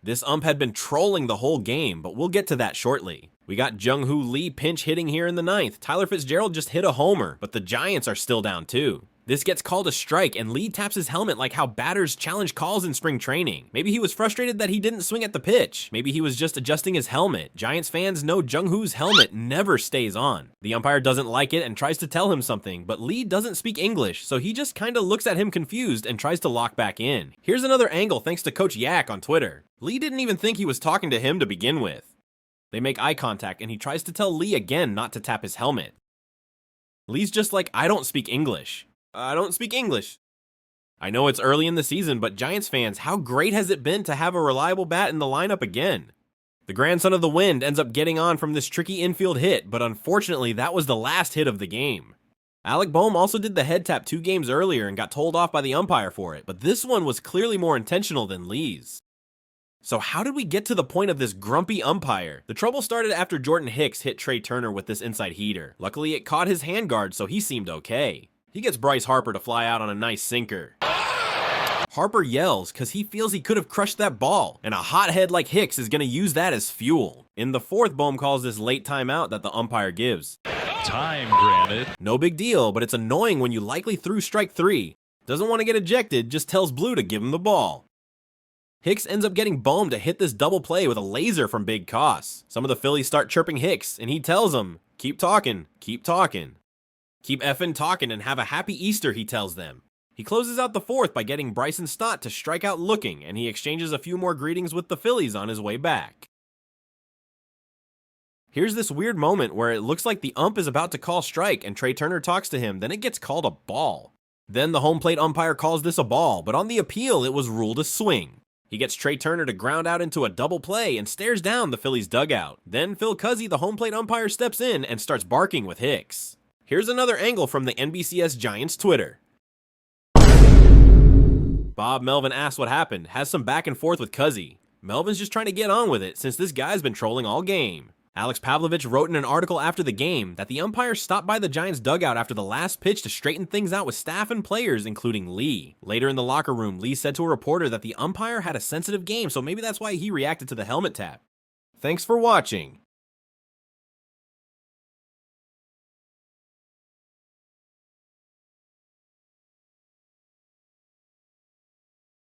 This ump had been trolling the whole game, but we'll get to that shortly. We got Jung Hoo Lee pinch hitting here in the 9th. Tyler Fitzgerald just hit a homer, but the Giants are still down too. This gets called a strike, and Lee taps his helmet like how batters challenge calls in spring training. Maybe he was frustrated that he didn't swing at the pitch. Maybe he was just adjusting his helmet. Giants fans know Jung Hoo's helmet never stays on. The umpire doesn't like it and tries to tell him something, but Lee doesn't speak English, so he just kinda looks at him confused and tries to lock back in. Here's another angle thanks to Coach Yak on Twitter. Lee didn't even think he was talking to him to begin with. They make eye contact, and he tries to tell Lee again not to tap his helmet. Lee's just like, I don't speak English. I don't speak English. I know it's early in the season, but Giants fans, how great has it been to have a reliable bat in the lineup again? The grandson of the wind ends up getting on from this tricky infield hit, but unfortunately that was the last hit of the game. Alec Bohm also did the head tap 2 games earlier and got told off by the umpire for it, but this one was clearly more intentional than Lee's. So how did we get to the point of this grumpy umpire? The trouble started after Jordan Hicks hit Trey Turner with this inside heater. Luckily it caught his handguard, so he seemed okay. He gets Bryce Harper to fly out on a nice sinker. Harper yells because he feels he could have crushed that ball, and a hothead like Hicks is going to use that as fuel. In the 4th, Bohm calls this late timeout that the umpire gives. Time granted. No big deal, but it's annoying when you likely threw strike 3. Doesn't want to get ejected, just tells Blue to give him the ball. Hicks ends up getting Bohm to hit this double play with a laser from Big Coss. Some of the Phillies start chirping Hicks, and he tells them, keep talking, keep talking. Keep effing talking and have a happy Easter, he tells them. He closes out the 4th by getting Bryson Stott to strike out looking, and he exchanges a few more greetings with the Phillies on his way back. Here's this weird moment where it looks like the ump is about to call strike and Trey Turner talks to him, then it gets called a ball. Then the home plate umpire calls this a ball, but on the appeal it was ruled a swing. He gets Trey Turner to ground out into a double play and stares down the Phillies dugout. Then Phil Cuzzi, the home plate umpire, steps in and starts barking with Hicks. Here's another angle from the NBCS Giants Twitter. Bob Melvin asks what happened, has some back and forth with Cuzzi. Melvin's just trying to get on with it since this guy's been trolling all game. Alex Pavlovic wrote in an article after the game that the umpire stopped by the Giants dugout after the last pitch to straighten things out with staff and players, including Lee. Later in the locker room, Lee said to a reporter that the umpire had a sensitive game, so maybe that's why he reacted to the helmet tap. Thanks for watching.